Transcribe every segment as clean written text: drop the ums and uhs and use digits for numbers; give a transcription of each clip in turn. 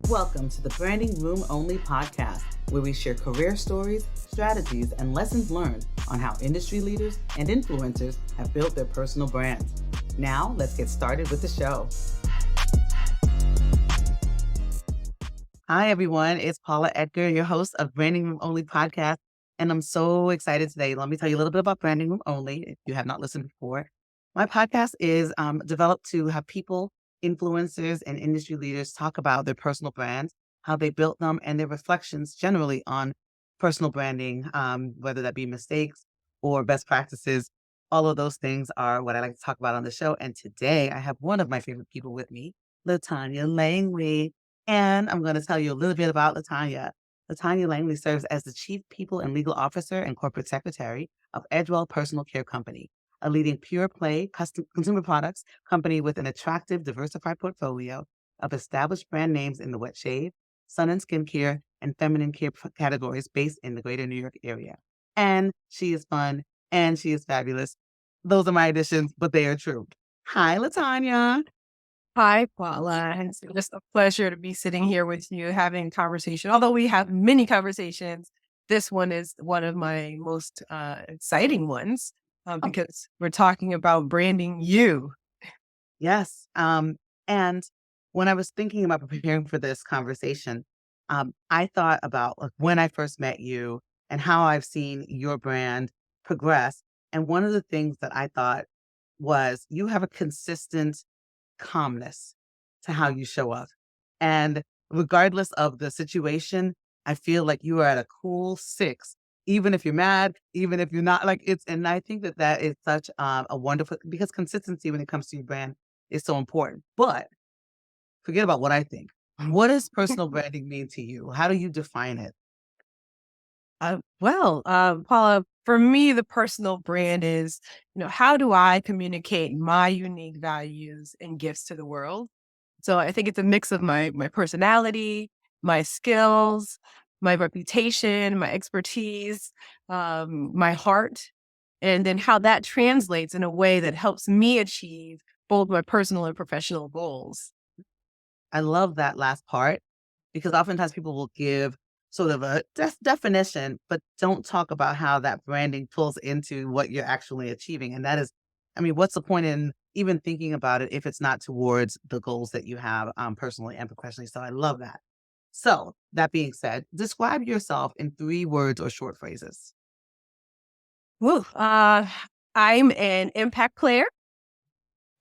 Welcome to the Branding Room Only podcast, where we share career stories, strategies, and lessons learned on how industry leaders and influencers have built their personal brands. Now, let's get started with the show. Hi, everyone. It's Paula Edgar, your host of Branding Room Only podcast, and I'm so excited today. Let me tell you a little bit about Branding Room Only, if you have not listened before. My podcast is developed to have people, influencers, and industry leaders talk about their personal brands, how they built them, and their reflections generally on personal branding, whether that be mistakes or best practices. All of those things are what I like to talk about on the show. And today I have one of my favorite people with me, LaTanya Langley. And I'm going to tell you a little bit about LaTanya. LaTanya Langley serves as the Chief People and Legal Officer and Corporate Secretary of Edgewell Personal Care Company, a leading pure play consumer products company with an attractive, diversified portfolio of established brand names in the wet shave, sun and skincare, and feminine care categories based in the greater New York area. And she is fun and she is fabulous. Those are my additions, but they are true. Hi, LaTanya. Hi, Paula. It's just a pleasure to be sitting here with you having a conversation. Although we have many conversations, this one is one of my most exciting ones because we're talking about branding you. Yes. And when I was thinking about preparing for this conversation, I thought about when I first met you and how I've seen your brand progress. And one of the things that I thought was you have a consistent calmness to how you show up. And regardless of the situation, I feel like you are at a cool 6, even if you're mad, even if you're not and I think that that is such a wonderful, because consistency when it comes to your brand is so important. But forget about what I think. What does personal branding mean to you? How do you define it? Paula, for me, the personal brand is, how do I communicate my unique values and gifts to the world? So I think it's a mix of my personality, my skills, my reputation, my expertise, my heart, and then how that translates in a way that helps me achieve both my personal and professional goals. I love that last part because oftentimes people will give sort of a definition, but don't talk about how that branding pulls into what you're actually achieving. And that is, I mean, what's the point in even thinking about it if it's not towards the goals that you have personally and professionally? So I love that. So that being said, describe yourself in 3 words or short phrases. Woo. I'm an impact player,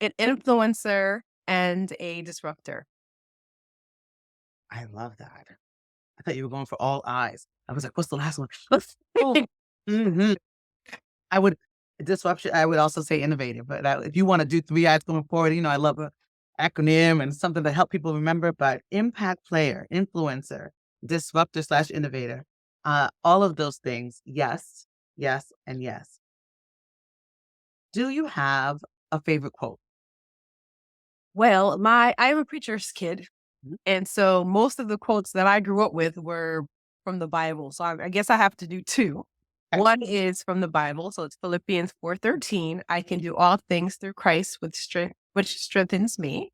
an influencer, and a disruptor. I love that. I thought you were going for all eyes. I was like, what's the last one? Mhm. I would disruption. I would also say innovative, but if you want to do 3 eyes going forward, I love a acronym and something to help people remember. But impact player, influencer, disruptor slash innovator, all of those things. Yes, yes, and yes. Do you have a favorite quote? Well, I'm a preacher's kid. Mhm. And so most of the quotes that I grew up with were from the Bible. So I guess I have to do 2. Okay. One is from the Bible. So it's Philippians 4:13. I can do all things through Christ which strengthens me.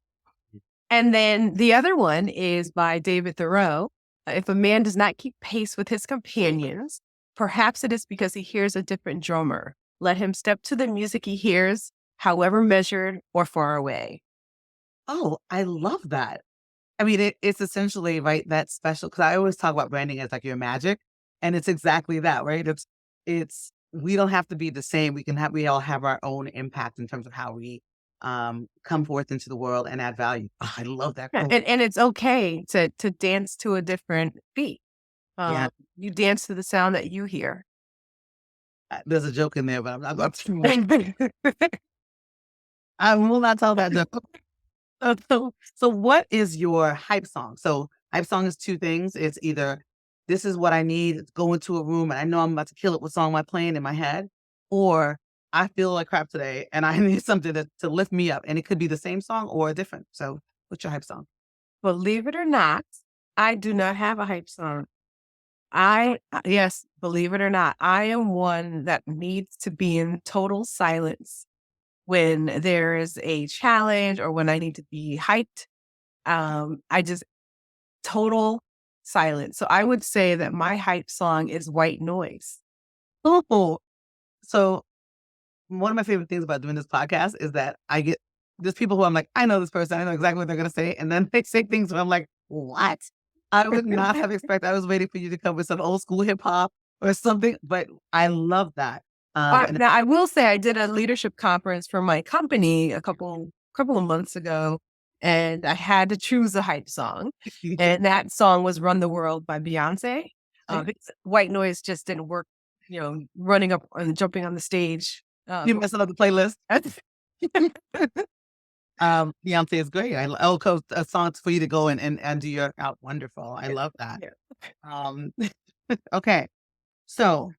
And then the other one is by David Thoreau. If a man does not keep pace with his companions, perhaps it is because he hears a different drummer. Let him step to the music he hears, however measured or far away. Oh, I love that. I mean, it's essentially, right, that special, because I always talk about branding as like your magic, and it's exactly that, right? We don't have to be the same. We all have our own impact in terms of how we come forth into the world and add value. Oh, I love that Yeah, quote. and it's okay to dance to a different beat. Yeah, You dance to the sound that you hear. there's a joke in there, but I will not tell that joke. So what is your hype song? So hype song is 2 things. It's either this is what I need, go into a room and I know I'm about to kill it. What song am I playing in my head? Or I feel like crap today and I need something to lift me up. And it could be the same song or different. So what's your hype song? Believe it or not, I do not have a hype song. Yes, believe it or not, I am one that needs to be in total silence when there is a challenge or when I need to be hyped. I just total silence. So I would say that my hype song is white noise. Oh, so one of my favorite things about doing this podcast is that I get there's people who I'm like, I know this person, I know exactly what they're gonna say, and then they say things where I'm like, what? I would not have expected. I was waiting for you to come with some old school hip hop or something, but I love that. And Now I will say I did a leadership conference for my company a couple of months ago, and I had to choose a hype song, and that song was "Run the World" by Beyonce. Because white noise just didn't work, running up and jumping on the stage. you messing up the playlist. Beyonce is great. A song for you to go and do your out. Wonderful. I love that. Yeah. Um, okay, so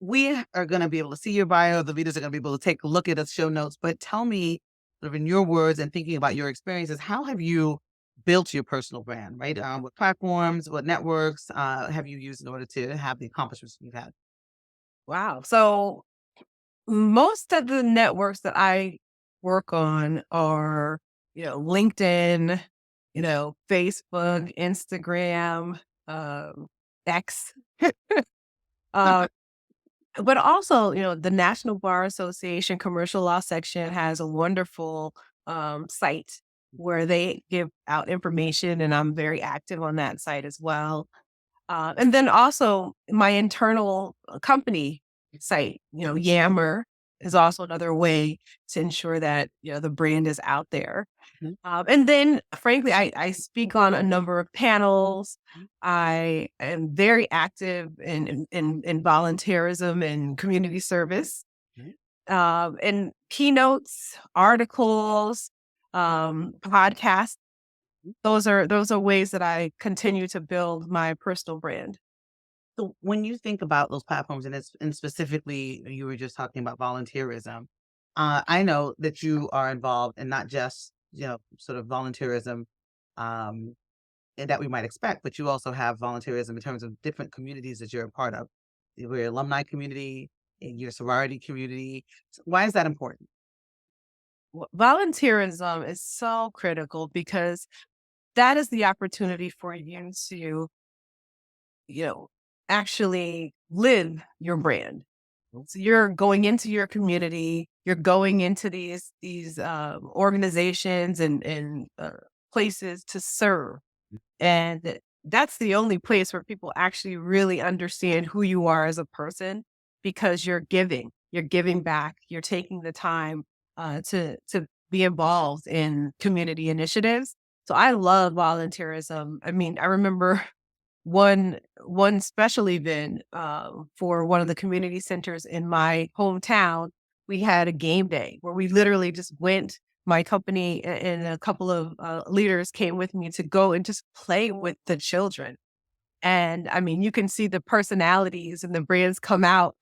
we are going to be able to see your bio. The readers are going to be able to take a look at the show notes. But tell me, sort of in your words and thinking about your experiences, how have you built your personal brand? Right? What platforms, what networks have you used in order to have the accomplishments you've had? Wow. So most of the networks that I work on are, LinkedIn, Facebook, Instagram, X. uh, but also, the National Bar Association Commercial Law section has a wonderful site where they give out information, and I'm very active on that site as well. And then also my internal company site, Yammer is also another way to ensure that, the brand is out there. Mhm. And then frankly, I speak on a number of panels. I am very active in volunteerism and community service, Mhm. and keynotes, articles, podcasts. Those are ways that I continue to build my personal brand. So when you think about those platforms, and specifically, you were just talking about volunteerism. I know that you are involved in not just sort of volunteerism, um, and that we might expect, but you also have volunteerism in terms of different communities that you're a part of. Your alumni community, your sorority community. So why is that important? Volunteerism is so critical because that is the opportunity for you to, you know, actually live your brand. So you're going into your community, you're going into these organizations and places to serve, and that's the only place where people actually really understand who you are as a person because you're giving back, you're taking the time to be involved in community initiatives. So I love volunteerism. I mean, I remember one special event for one of the community centers in my hometown. We had a game day where we literally just went. My company and a couple of leaders came with me to go and just play with the children. And I mean, you can see the personalities and the brands come out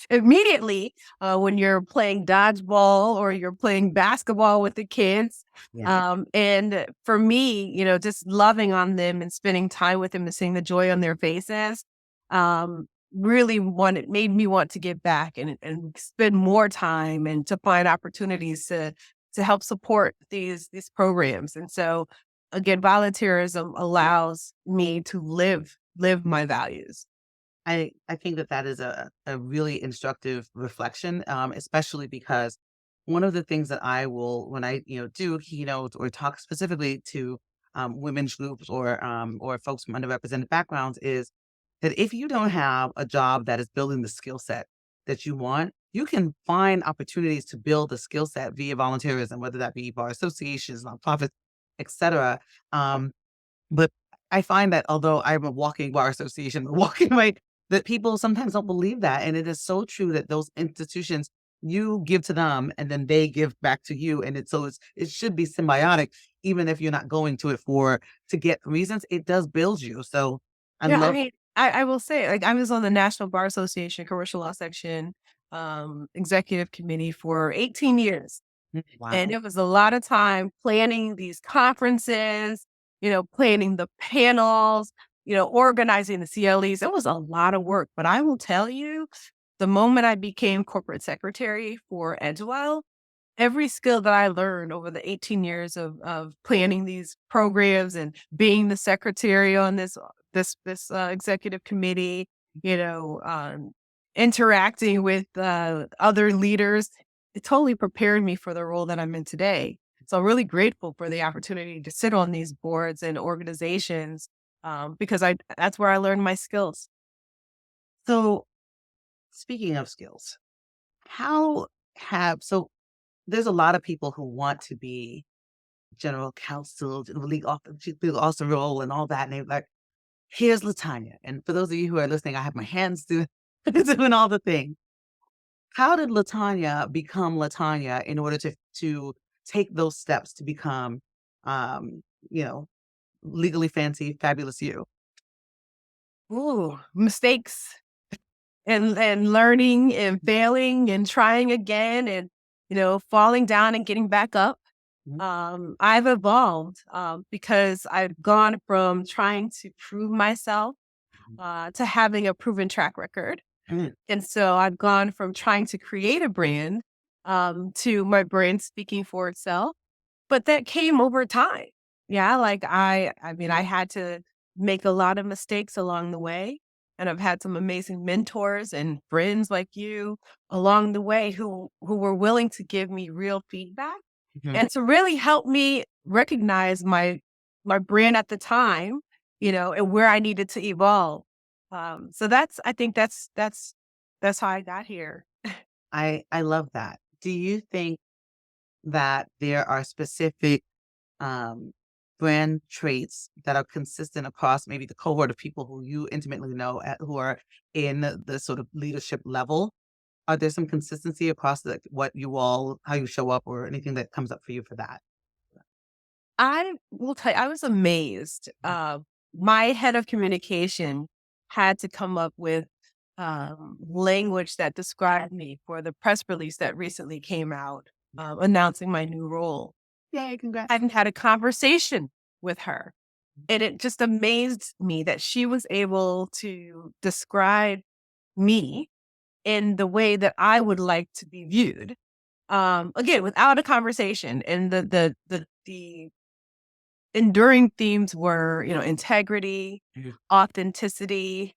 immediately when you're playing dodgeball or you're playing basketball with the kids. Yeah. And for me, just loving on them and spending time with them and seeing the joy on their faces, really made me want to give back and spend more time and to find opportunities to help support these programs. And so again, volunteerism allows me to live my values. I think that that is a really instructive reflection, especially because one of the things that I will, when I do keynotes or talk specifically to women's groups or folks from underrepresented backgrounds, is that if you don't have a job that is building the skill set that you want, you can find opportunities to build the skill set via volunteerism, whether that be bar associations, nonprofits, etc. But I find that although I'm a walking bar association, a walking right, that people sometimes don't believe that. And it is so true that those institutions, you give to them and then they give back to you. And it should be symbiotic, even if you're not going to it to get reasons, it does build you. So I Yeah, I love. mean, I will say, like, I was on the National Bar Association Commercial Law Section executive committee for 18 years. And Wow. it was a lot of time planning these conferences, planning the panels, organizing the CLEs. It was a lot of work. But I will tell you, the moment I became corporate secretary for Edgewell, every skill that I learned over the 18 years of planning these programs and being the secretary on this executive committee, you know, interacting with other leaders, it totally prepared me for the role that I'm in today. So I'm really grateful for the opportunity to sit on these boards and organizations because I that's where I learned my skills. So, speaking of skills, how so there's a lot of people who want to be general counsel, legal officer role, and all that. And they're like, here's LaTanya. And for those of you who are listening, I have my hands doing, doing all the things. How did LaTanya become LaTanya in order to take those steps to become, you know, legally fancy, fabulous you? Ooh, mistakes and learning and failing and trying again and falling down and getting back up. Mhm, I've evolved because I've gone from trying to prove myself to having a proven track record. mhm, And so I've gone from trying to create a brand to my brand speaking for itself. But that came over time. Yeah, like I mean, I had to make a lot of mistakes along the way, and I've had some amazing mentors and friends like you along the way who were willing to give me real feedback mhm. and to really help me recognize my brand at the time, and where I needed to evolve. So I think that's how I got here. I love that. Do you think that there are specific um, brand traits that are consistent across maybe the cohort of people who you intimately know who are in the sort of leadership level? Are there some consistency across what you all, how you show up, or anything that comes up for you for that? I will tell you, I was amazed. My head of communication had to come up with language that described me for the press release that recently came out announcing my new role. Yay, I congrats. hadn't had a conversation with her. And it just amazed me that she was able to describe me in the way that I would like to be viewed. Again, without a conversation. And the enduring themes were, integrity, Mhm, authenticity,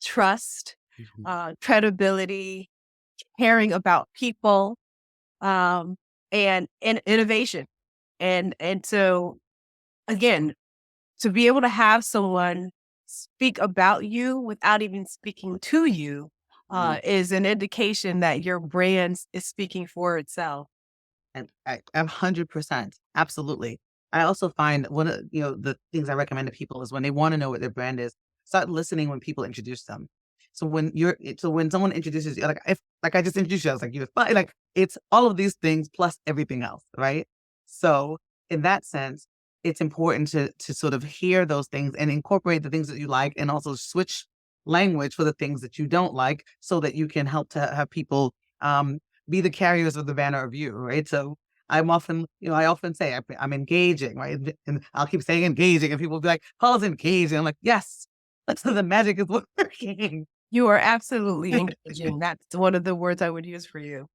trust, mhm. credibility, caring about people, um, and innovation. And so again, to be able to have someone speak about you without even speaking to you is an indication that your brand is speaking for itself. And I 100%, absolutely. I also find one of, the things I recommend to people is when they wanna know what their brand is, start listening when people introduce them. So when someone introduces you, like, if like I just introduced you, I was like, "You're fine," like, it's all of these things plus everything else, right? So, in that sense, it's important to sort of hear those things and incorporate the things that you like and also switch language for the things that you don't like so that you can help to have people, um, be the carriers of the banner of you, right? So I often say I'm engaging, right? And I'll keep saying engaging, and people will be like, "Paul's engaging." I'm like, "Yes, that's the magic is working." You are absolutely engaging. That's one of the words I would use for you,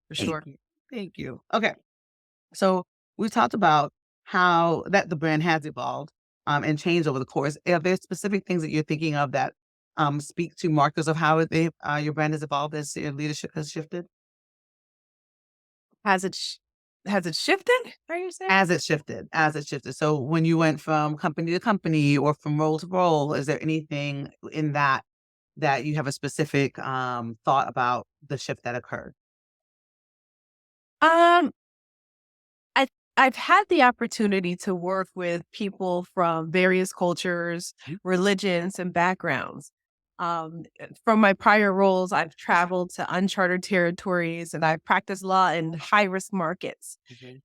for Thank sure. you, thank you. Okay, so we talked about how that the brand has evolved and changed over the course. Are there specific things that you're thinking of that speak to markers of how your brand has evolved as your leadership has shifted? Has it sh- has it shifted? Are you saying? As it shifted. So when you went from company to company or from role to role, is there anything in that you have a specific thought about the shift that occurred? Um, I I've had the opportunity to work with people from various cultures, Mhm, religions, and backgrounds. From my prior roles, I've traveled to uncharted territories and I've practiced law in high risk markets. mhm,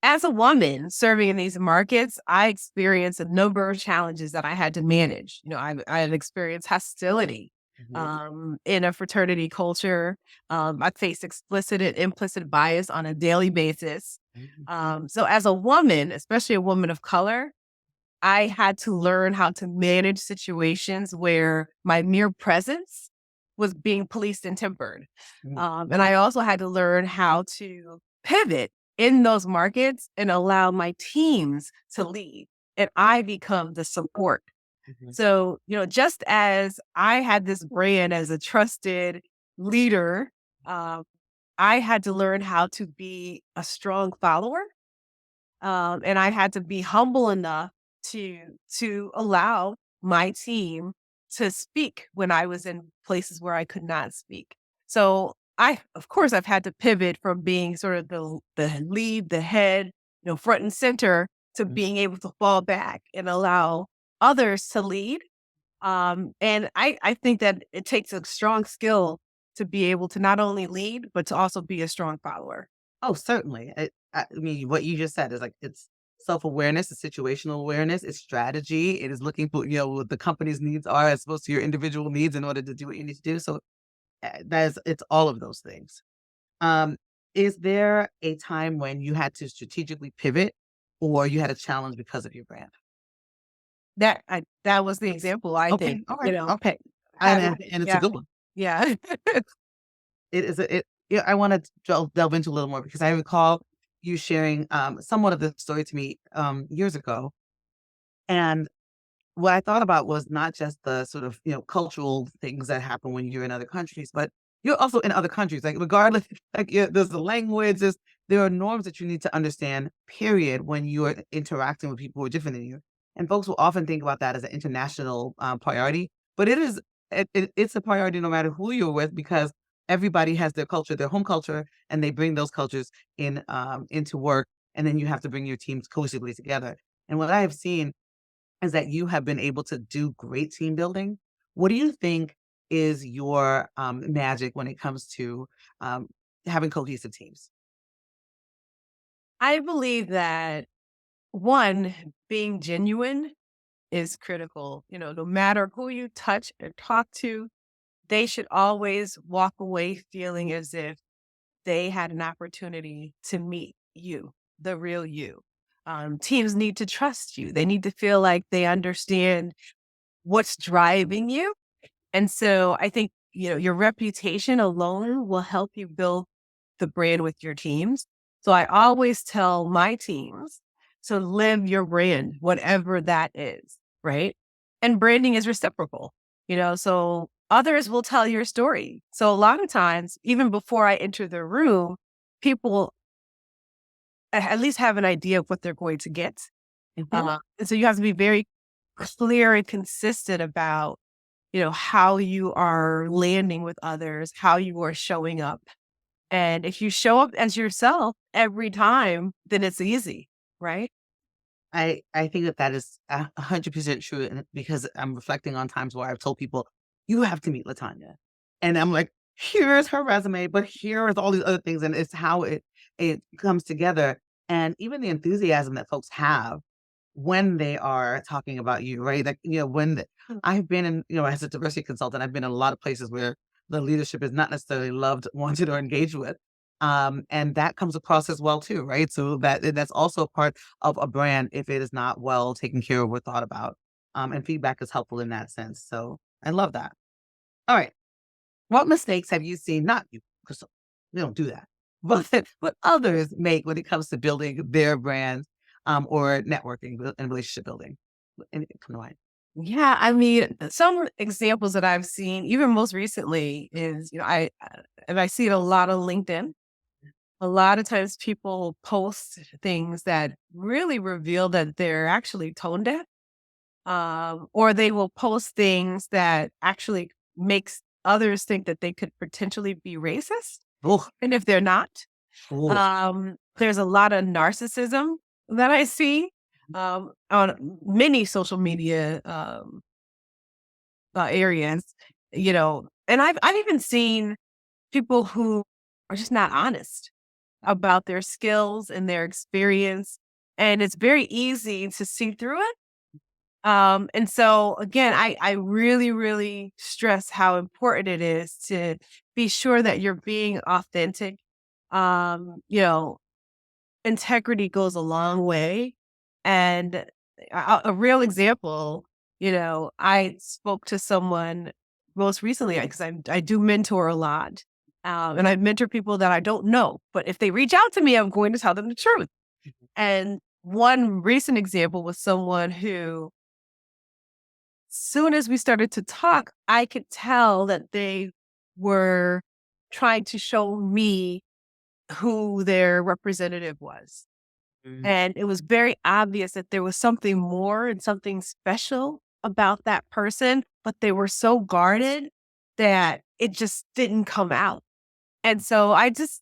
As a woman serving in these markets, I experienced a number of challenges that I had to manage. I had experienced hostility mhm, in a fraternity culture. I faced explicit and implicit bias on a daily basis. mhm, So, as a woman, especially a woman of color, I had to learn how to manage situations where my mere presence was being policed and tempered. mhm, And I also had to learn how to pivot in those markets and allow my teams to lead, and I become the support. Mhm. So, just as I had this brand as a trusted leader, um, I had to learn how to be a strong follower, and I had to be humble enough to allow my team to speak when I was in places where I could not speak. So of course, I've had to pivot from being sort of the lead, the head, front and center, to Mm. being able to fall back and allow others to lead. And I think that it takes a strong skill to be able to not only lead, but to also be a strong follower. Oh, certainly. I mean, what you just said is like it's self-awareness, it's situational awareness, it's strategy, it is looking for, what the company's needs are as opposed to your individual needs in order to do what you need to do. So it's all of those things. Um, is there a time when you had to strategically pivot or you had a challenge because of your brand? That was the example, I think, Okay, all right, okay. having And it's a yeah, good one. yeah. It is yeah, I wanna delve into a little more because I recall you sharing, somewhat of this story to me, years ago, and what I thought about was not just the sort of, cultural things that happen when you're in other countries, but you're also in other countries, like, regardless, like, there's the language, there are norms that you need to understand, period, when you're interacting with people who are different than you, and folks will often think about that as an international, priority, but it's a priority no matter who you're with because everybody has their culture, their home culture, and they bring those cultures into work, and then you have to bring your teams cohesively together, and what I have seen is that you have been able to do great team building. What do you think is your, magic when it comes to, um, having cohesive teams? I believe that, one, being genuine is critical. No matter who you touch or talk to, they should always walk away feeling as if they had an opportunity to meet you, the real you. Teams need to trust you. They need to feel like they understand what's driving you. And so I think, your reputation alone will help you build the brand with your teams. So I always tell my teams to live your brand, whatever that is, right? And branding is reciprocal, so others will tell your story. So a lot of times, even before I enter the room, people at least have an idea of what they're going to get. Mhm. And so you have to be very clear and consistent about, how you are landing with others, how you are showing up. And if you show up as yourself every time, then it's easy, right? I think that that is 100% true, and because I'm reflecting on times where I've told people, "You have to meet LaTanya," and I'm like, "Here's her resume, but here is all these other things," and it's how it comes together, and even the enthusiasm that folks have when they are talking about you, right? Like, I've been in, as a diversity consultant, I've been in a lot of places where the leadership is not necessarily loved, wanted, or engaged with. And that comes across as well too, right? So that's also a part of a brand if it is not well taken care of or thought about. And feedback is helpful in that sense. So I love that. All right. What mistakes have you seen? Not you, because we don't do that, but others make when it comes to building their brand or networking and relationship building? Anything come to mind? Yeah, I mean, some examples that I've seen, even most recently, is and I see it a lot on LinkedIn. A lot of times, people post things that really reveal that they're actually tone deaf, or they will post things that actually makes others think that they could potentially be racist, Oh, and if they're not. oh, There's a lot of narcissism that I see on many social media areas, and I've even seen people who are just not honest about their skills and their experience, and it's very easy to see through it. And so again, I really, really stress how important it is to be sure that you're being authentic. You know, integrity goes a long way. And a real example, I spoke to someone most recently because I do mentor a lot. And I mentor people that I don't know, but if they reach out to me, I'm going to tell them the truth. And one recent example was someone who, soon as we started to talk, I could tell that they were trying to show me who their representative was. Mm, And it was very obvious that there was something more and something special about that person, but they were so guarded that it just didn't come out. And so I just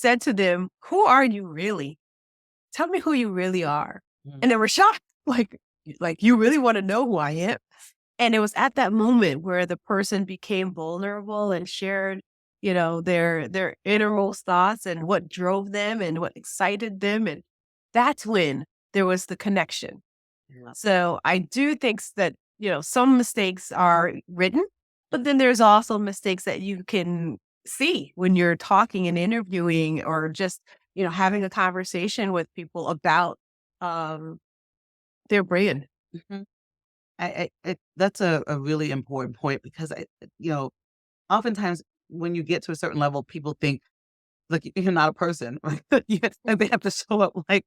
said to them, "Who are you really? Tell me who you really are." mm, And they were shocked, like you really want to know who I am? And it was at that moment where the person became vulnerable and shared, their innermost thoughts and what drove them and what excited them. And that's when there was the connection. yeah. So I do think that, some mistakes are written, but then there's also mistakes that you can see when you're talking and interviewing or just, having a conversation with people about um, their brand. Mhm. That's a really important point because oftentimes when you get to a certain level, people think like you're not a person, right? Like they have to show up like,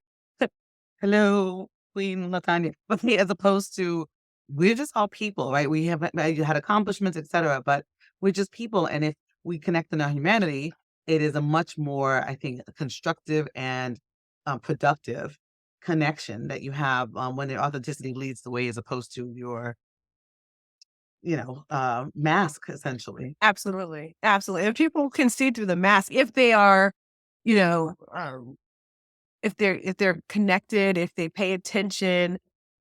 "Hello, Queen LaTanya," but as opposed to we're just all people, right? We have you had accomplishments, etc., but we're just people, and if we connect in our humanity, it is a much more, I think, constructive and productive connection that you have when the authenticity leads the way, as opposed to your, mask essentially. Absolutely, absolutely. And people can see through the mask if they are, you know, if they're connected, if they pay attention,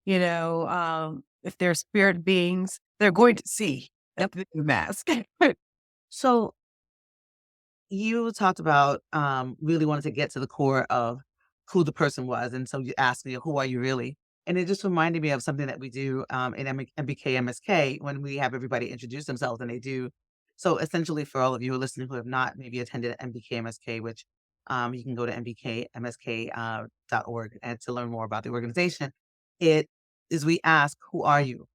if they're spirit beings, they're going to see Yep. through the mask. So you talked about, really wanted to get to the core of who the person was, and so you asked me, "Who are you really?" And it just reminded me of something that we do, in MBK MSK when we have everybody introduce themselves, and they do so essentially for all of you who are listening who have not maybe attended MBK MSK, which, you can go to mbkmsk, .org and to learn more about the organization. It is we ask, "Who are you?"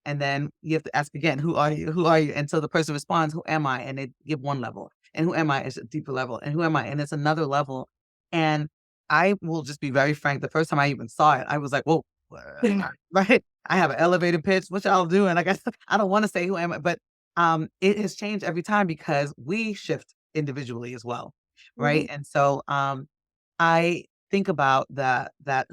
And then you have to ask again, "Who are you? Who are you?" And so the person responds, "Who am I?" And they give one level, and "Who am I?" is a deeper level, and "Who am I?" And it's another level. And I will just be very frank, the first time I even saw it, I was like, "Whoa," right? I have an elevator pitch, what y'all doing? Like, I don't wanna say who am I, but, it has changed every time because we shift individually as well, right? Mhm. And so, I think about that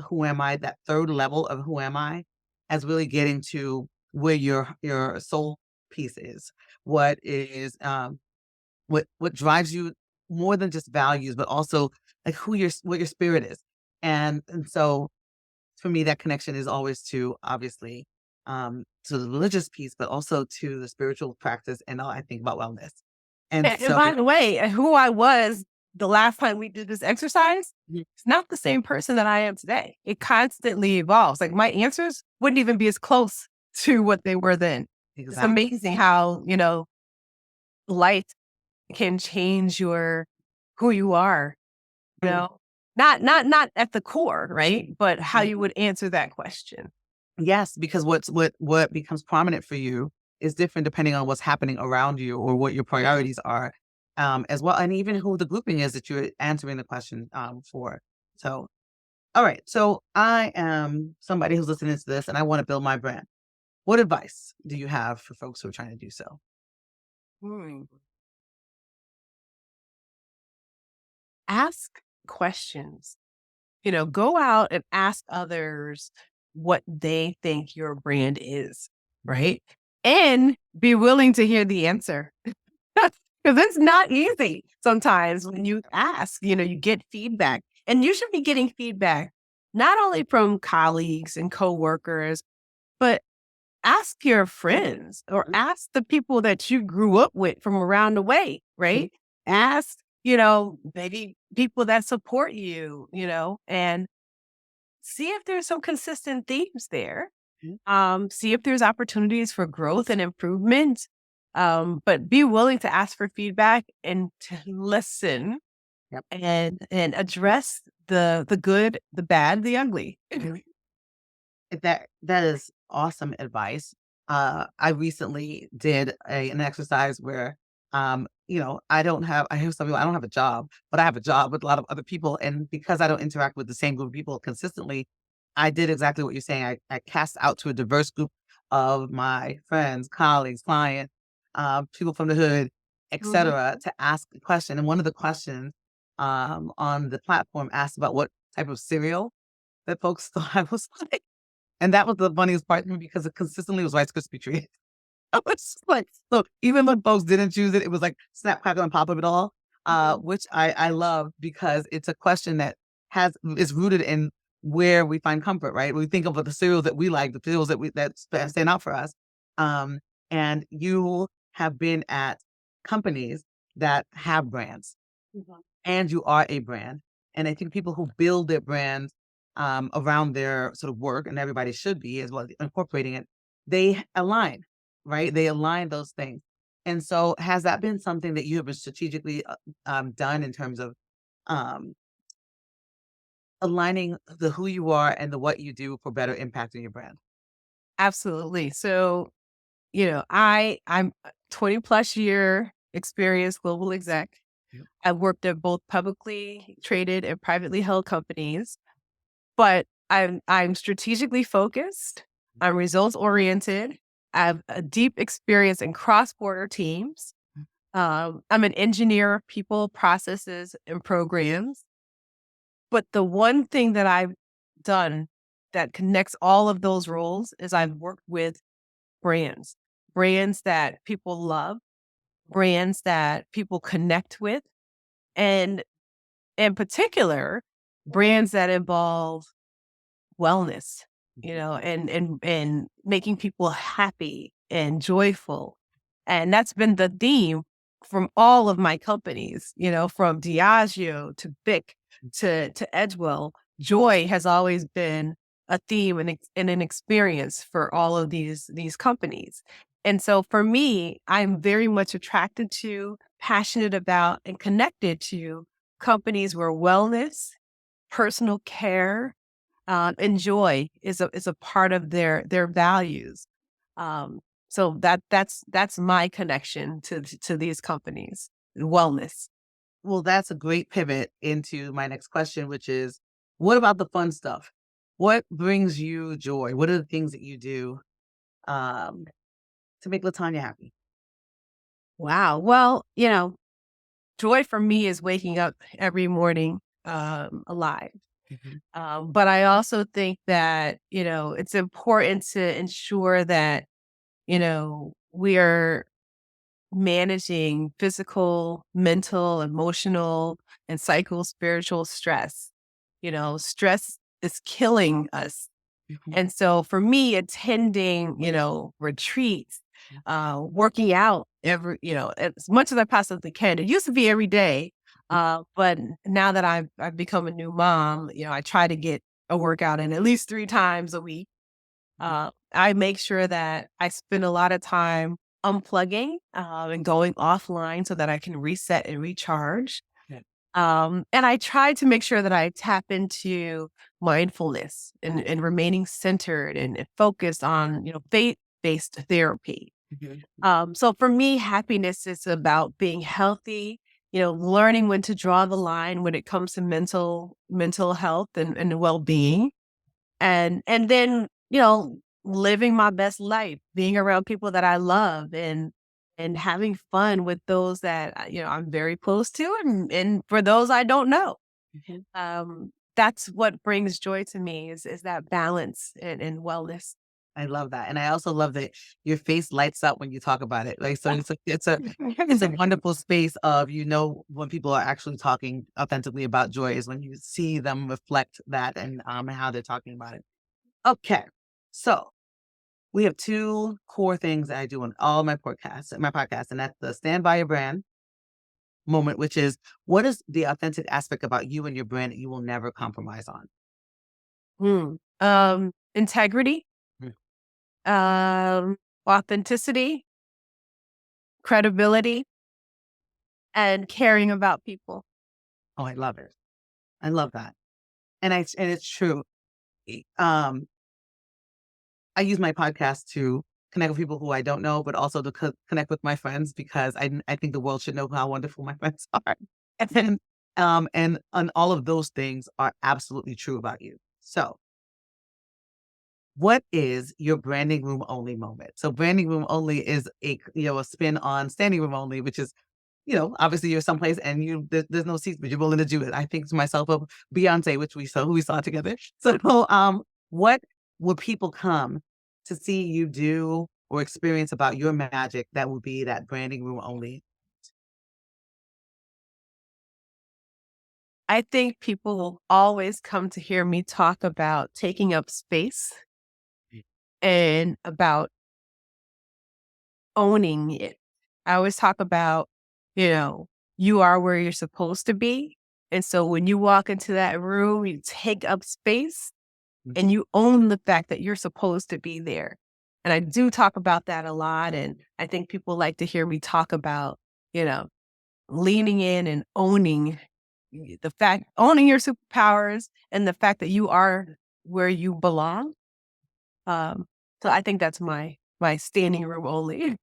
"Who am I?" that 3rd level of "Who am I?" as really getting to where your soul piece is. What is, what drives you more than just values, but also, like, what your spirit is. And so, for me, that connection is always to, obviously, to the religious piece, but also to the spiritual practice, and I think about wellness. And And so by the way, who I was the last time we did this exercise, Mhm. it's not the same person that I am today. It constantly evolves. Like my answers wouldn't even be as close to what they were then. It's Exactly. amazing how, light can change who you are, you Mm. know? Not at the core, right? But how Mm. you would answer that question. Yes, because what becomes prominent for you is different depending on what's happening around you or what your priorities are, as well, and even who the grouping is that you're answering the question, for. So, all right. So I am somebody who's listening to this, and I want to build my brand. What advice do you have for folks who are trying to do so? Hmm. Ask questions. Go out and ask others what they think your brand is, right? And be willing to hear the answer. Because it's not easy sometimes when you ask, you get feedback. And you should be getting feedback not only from colleagues and coworkers, but ask your friends or Mhm. ask the people that you grew up with from around the way, right? Ask, maybe people that support you, and see if there's some consistent themes there. Mhm. See if there's opportunities for growth and improvement. But be willing to ask for feedback and to listen Yep. and address the good, the bad, the ugly. That is awesome advice. I recently did an exercise where I hear some people, I don't have a job, but I have a job with a lot of other people. And because I don't interact with the same group of people consistently, I did exactly what you're saying. I cast out to a diverse group of my friends, colleagues, clients, people from the hood, et Mhm. cetera, to ask a question. And one of the questions on the platform asked about what type of cereal that folks thought I was like. And that was the funniest part to me because it consistently was Rice Krispie treat. I was just like, so even when folks didn't choose it, it was like snap, crackle, and pop of it all, Mhm. which I love because it's a question that is rooted in where we find comfort, right? We think of the cereals that we like, the cereals that stand out for us. Um, and you have been at companies that have brands, Mhm. and you are a brand. And I think people who build their brands around their sort of work, and everybody should be as well, incorporating it, they align, right? They align those things. And so, has that been something that you have been strategically done in terms of um, aligning the who you are and the what you do for better impact in your brand? Absolutely. So, I'm a 20 plus year experienced global exec. Yep. I've worked at both publicly traded and privately held companies, but I'm strategically focused. I'm results oriented. I have a deep experience in cross border teams. I'm an engineer of people, processes, and programs. But the one thing that I've done that connects all of those roles is I've worked with brands, brands that people love, brands that people connect with, and in particular, brands that involve wellness, and making people happy and joyful. And that's been the theme from all of my companies, from Diageo to Bic to Edgewell. Joy has always been a theme and an experience for all of these companies. And so for me, I'm very much attracted to, passionate about, and connected to companies where wellness, personal care, and joy is a part of their values. So that's my connection to these companies. Wellness. Well, that's a great pivot into my next question, which is, what about the fun stuff? What brings you joy? What are the things that you do um, to make LaTanya happy? Wow. Well, joy for me is waking up every morning alive. Mhm. But I also think that it's important to ensure that we are managing physical, mental, emotional, and psycho-spiritual stress. Stress is killing us. Mhm. And so for me, attending, retreats, working out as much as I possibly can. It used to be every day. But now that I've become a new mom, I try to get a workout in at least 3 times a week. I make sure that I spend a lot of time unplugging and going offline so that I can reset and recharge. Yeah. And I try to make sure that I tap into mindfulness and remaining centered and focused on, faith-based therapy. Mhm. So for me, happiness is about being healthy, learning when to draw the line when it comes to mental health and well-being and then, living my best life, being around people that I love and having fun with those that, I'm very close to and for those I don't know. Mhm. That's what brings joy to me is that balance and wellness. I love that, and I also love that your face lights up when you talk about it. Like, so it's a wonderful space of, when people are actually talking authentically about joy is when you see them reflect that and how they're talking about it. Okay, so we have two core things that I do on all my podcasts, and that's the stand by your brand moment, which is, what is the authentic aspect about you and your brand that you will never compromise on? Integrity, Mm. um, authenticity, credibility, and caring about people. Oh, I love it. I love that. And it's true. E- Um, I use my podcast to connect with people who I don't know, but also to connect with my friends because I think the world should know how wonderful my friends are. And all of those things are absolutely true about you. So, what is your branding room only moment? So, branding room only is a spin on standing room only, which is obviously you're someplace and there's no seats, but you're willing to do it. I think to myself of Beyonce, which who we saw together. So, what would people come to see you do or experience about your magic that would be that branding room only? I think people will always come to hear me talk about taking up space and about owning it. I always talk about, you know, you are where you're supposed to be. And so when you walk into that room, you take up space Mhm. and you own the fact that you're supposed to be there. And I do talk about that a lot. And I think people like to hear me talk about, you know, leaning in and owning owning your superpowers and the fact that you are where you belong. Um, so I think that's my standing room only.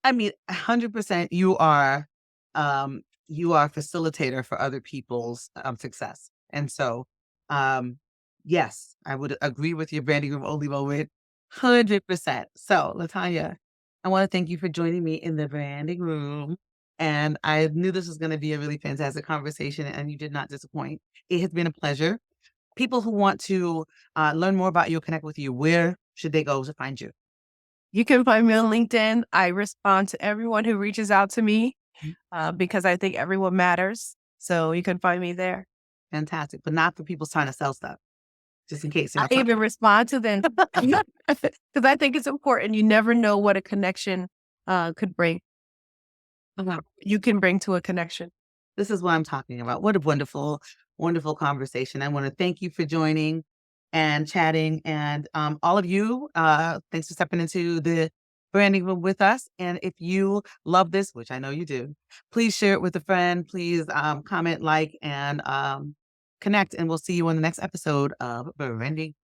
I mean, 100% you are a facilitator for other people's success. And so um yes, I would agree with your branding room only moment 100%. So, LaTanya, I want to thank you for joining me in the branding room. And I knew this was going to be a really fantastic conversation, and you did not disappoint. It has been a pleasure. People who want to learn more about you, connect with you, where should they go to find you? You can find me on LinkedIn. I respond to everyone who reaches out to me because I think everyone matters. So you can find me there. Fantastic, but not for people trying to sell stuff, just in case, I even respond to them because I think it's important. You never know what a connection could bring. You can bring to a connection. this is what I'm talking about. What a wonderful, wonderful conversation. I want to thank you for joining and chatting, and all of you, thanks for stepping into the branding room with us. And if you love this, which I know you do, please share it with a friend. Please comment, like, and connect. And we'll see you on the next episode of Branding.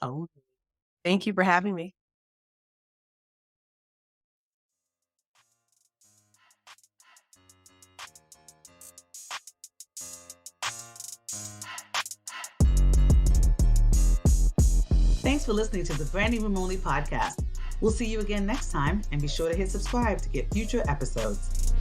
Oh. Thank you for having me. Thanks for listening to the Branding Room Only podcast. We'll see you again next time, and be sure to hit subscribe to get future episodes.